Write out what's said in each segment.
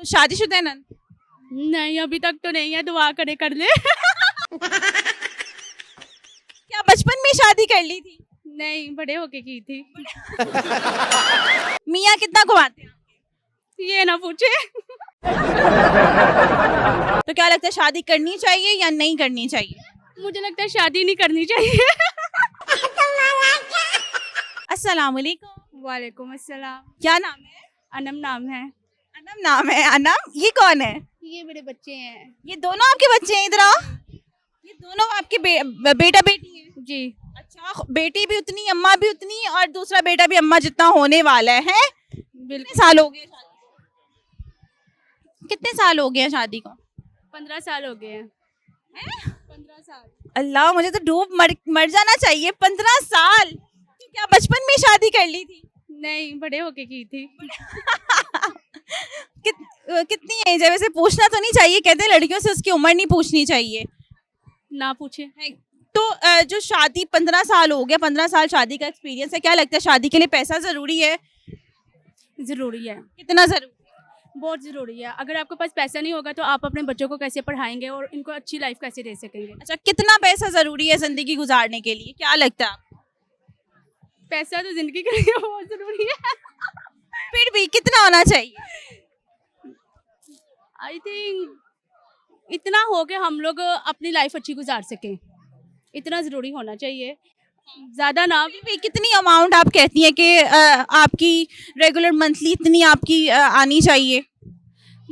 तो शादीशुदा है नंद? नहीं अभी तक तो नहीं है, दुआ करे कर ले। क्या बचपन में शादी कर ली थी? नहीं बड़े होके की थी। मियाँ कितना घुमाते हैं? ये ना पूछे। तो क्या लगता है शादी करनी चाहिए या नहीं करनी चाहिए? मुझे लगता है शादी नहीं करनी चाहिए। अस्सलाम वालेकुम। वालेकुम अस्सलाम। क्या नाम है? अनम नाम है। अनम नाम है। अनम, ये कौन है? ये मेरे बच्चे हैं। ये दोनों आपके बच्चे हैं? इधर आओ। ये दोनों आपके बेटा बेटी हैं? जी। अच्छा, बेटी भी उतनी, अम्मा भी उतनी, और दूसरा बेटा भी अम्मा जितना होने वाला है? कितने बिल्कुल। साल हो गए शादी को? कितने साल हो गए हैं शादी को? 15 साल हो गए हैं। 15 साल। अल्लाह, मुझे तो डूब मर जाना चाहिए। 15 साल? क्या बचपन में शादी कर ली थी? नहीं बड़े होके की थी। कितनी एज है वैसे? पूछना तो नहीं चाहिए, कहते हैं लड़कियों से उसकी उम्र नहीं पूछनी चाहिए। ना पूछे। तो जो शादी 15 साल हो गया, 15 साल शादी का एक्सपीरियंस है, क्या लगता है शादी के लिए पैसा जरूरी है? ज़रूरी है। कितना जरूरी? बहुत ज़रूरी है। अगर आपके पास पैसा नहीं होगा तो आप अपने बच्चों को कैसे पढ़ाएंगे और इनको अच्छी लाइफ कैसे दे सकेंगे। अच्छा, कितना पैसा जरूरी है जिंदगी गुजारने के लिए, क्या लगता है आपको? पैसा तो ज़िंदगी के लिए बहुत ज़रूरी है। फिर भी कितना होना चाहिए? आई थिंक इतना हो कि हम लोग अपनी लाइफ अच्छी गुजार सकें, इतना ज़रूरी होना चाहिए, ज़्यादा ना। फिर भी कितनी अमाउंट आप कहती हैं कि आपकी रेगुलर मंथली इतनी आपकी आनी चाहिए?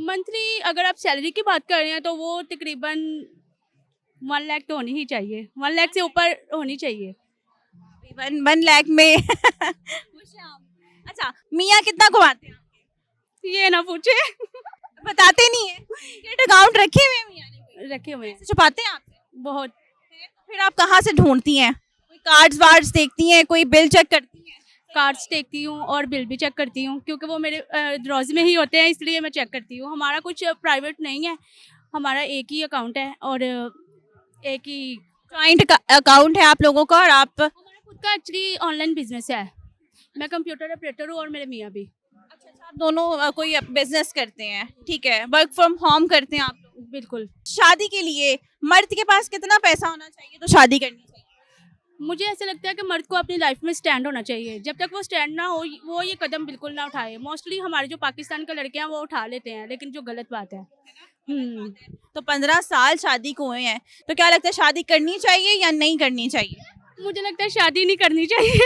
मंथली अगर आप सैलरी की बात कर रहे हैं तो वो तकरीबन 1 लाख तो होनी ही चाहिए, 1 लाख से ऊपर होनी चाहिए। 1 लाख में? अच्छा, मियाँ कितना कमाते हैं? ये ना पूछे। बताते नहीं है? क्रेडिट अकाउंट रखे हुए हैं मियाँ ने? रखे हुए हैं छुपाते हैं आपसे? बहुत। फिर आप कहाँ से ढूंढती हैं? कोई कार्ड्स वार्ड्स देखती हैं, कोई बिल चेक करती हैं? कार्ड्स देखती हूँ और बिल भी चेक करती हूँ क्योंकि वो मेरे दरोज में ही होते हैं, इसलिए मैं चेक करती हूँ। हमारा कुछ प्राइवेट नहीं है, हमारा एक ही अकाउंट है और एक ही जॉइंट अकाउंट है आप लोगों का? और आप? हमारा खुद का एक्चुअली ऑनलाइन बिजनेस है। मैं कंप्यूटर ऑपरेटर हूँ और मेरे मियाँ भी। अच्छा, आप दोनों कोई बिजनेस करते हैं, ठीक है, वर्क फ्रॉम होम करते हैं आप लोग? बिल्कुल। शादी के लिए मर्द के पास कितना पैसा होना चाहिए तो शादी करनी चाहिए? मुझे ऐसा लगता है कि मर्द को अपनी लाइफ में स्टैंड होना चाहिए। जब तक वो स्टैंड ना हो वो ये कदम बिल्कुल ना उठाए। मोस्टली हमारे जो पाकिस्तान के लड़के हैं वो उठा लेते हैं, लेकिन जो गलत बात है। तो 15 साल शादी को हुए हैं, तो क्या लगता है शादी करनी चाहिए या नहीं करनी चाहिए? मुझे लगता है शादी नहीं करनी चाहिए।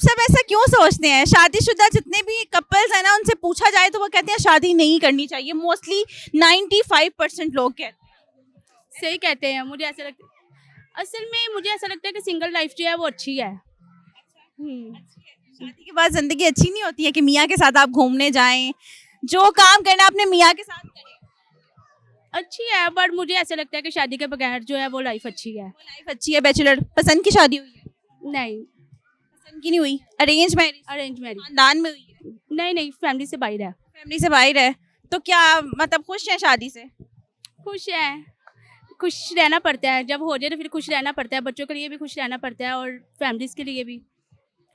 सब ऐसा क्यों सोचते हैं? शादीशुदा जितने भी कपल्स हैं ना, उनसे पूछा जाए तो वो कहते हैं शादी नहीं करनी चाहिए। मोस्टली 95% लोग कहते हैं। सही कहते हैं। मुझे ऐसा लगता है, असल में मुझे ऐसा लगता है कि सिंगल लाइफ जो है वो अच्छी है। शादी के बाद जिंदगी अच्छी नहीं होती है कि मियाँ के साथ आप घूमने जाएं, जो काम करना अपने मियाँ के साथ करें? अच्छी है, बट मुझे ऐसा लगता है कि शादी के बगैर जो है वो लाइफ अच्छी है। लाइफ अच्छी है। बैचलर पसंद की शादी हुई है? नहीं, पसंद की नहीं हुई, अरेंज मैरिज? Arrange marriage. खानदान में हुई है? नहीं नहीं, फैमिली से बाहर है। फैमिली से बाहर है? तो क्या मतलब खुश है शादी से? खुश है, खुश रहना पड़ता है। जब हो जाए तो फिर खुश रहना पड़ता है। बच्चों के लिए भी खुश रहना पड़ता है और फैमिलीज के लिए भी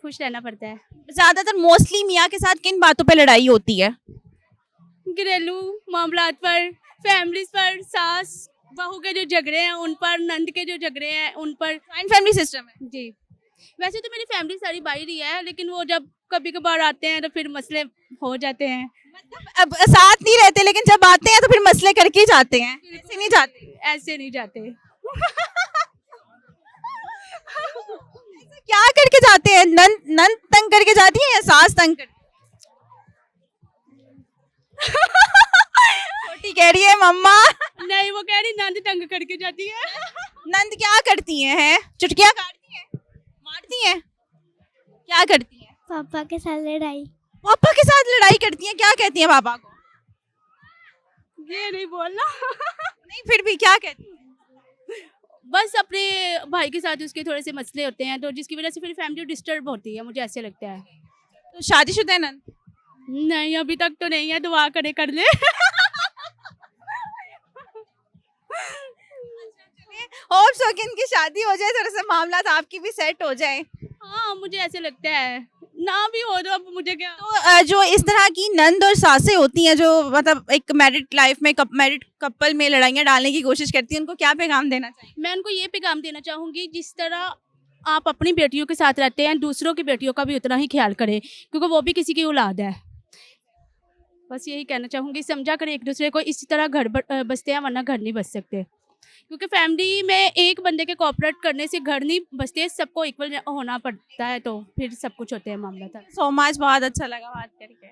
खुश रहना पड़ता है। ज्यादातर मोस्टली मियाँ के साथ किन बातों पे लड़ाई होती है? घरेलू मामलात पर, फैमिलीज पर, सास बहू के जो झगड़े हैं उन पर, नंद के जो झगड़े हैं उन पर। जॉइंट फैमिली सिस्टम है? जी, वैसे तो मेरी फैमिली सारी बाहर ही है, लेकिन वो जब कभी कभार आते हैं तो फिर मसले हो जाते हैं। मतलब अब साथ नहीं रहते, लेकिन जब आते हैं तो फिर मसले करके ही जाते हैं, ऐसे नहीं जाते? ऐसे नहीं जाते। क्या करके जाते हैं? नंद तंग करके जाती है या सास तंग करती है? छोटी कह रही है मम्मा। नहीं, वो कह रही नंद तंग करके जाती है। नंद क्या करती हैं? चुटकियां काटती हैं, मारती हैं, क्या करती हैं? पापा के साथ लड़ाई। पापा के साथ लड़ाई करती हैं? क्या कहती हैं पापा को? ये नहीं बोलना। नहीं, फिर भी क्या कहती हैं? बस अपने भाई के साथ उसके थोड़े से मसले होते हैं तो जिसकी वजह से फिर फैमिली डिस्टर्ब होती है, मुझे ऐसे लगता है। तो शादीशुदा है नंद? नहीं अभी तक तो नहीं है, दुआ करे कर ले। होप सो कि इनकी शादी हो जाए, थोड़ा सा मामला आपकी भी सेट हो जाए। हाँ मुझे ऐसे लगता है। ना भी हो तो अब मुझे क्या। तो जो इस तरह की नंद और सासें होती हैं जो मतलब एक मैरिड लाइफ में मैरिड कपल में लड़ाइयाँ डालने की कोशिश करती हैं, उनको क्या पैगाम देना चाहिए? मैं उनको ये पैगाम देना चाहूँगी, जिस तरह आप अपनी बेटियों के साथ रहते हैं, दूसरों की बेटियों का भी उतना ही ख्याल करें, क्योंकि वो भी किसी की औलाद है। बस यही कहना चाहूँगी, समझा करें एक दूसरे को, इसी तरह घर बसते हैं, वरना घर नहीं बस सकते। क्योंकि फैमिली में एक बंदे के कोऑपरेट करने से घर नहीं बसते, सबको इक्वल होना पड़ता है, तो फिर सब कुछ होते हैं मामला था। सो मच, बहुत अच्छा लगा बात करके।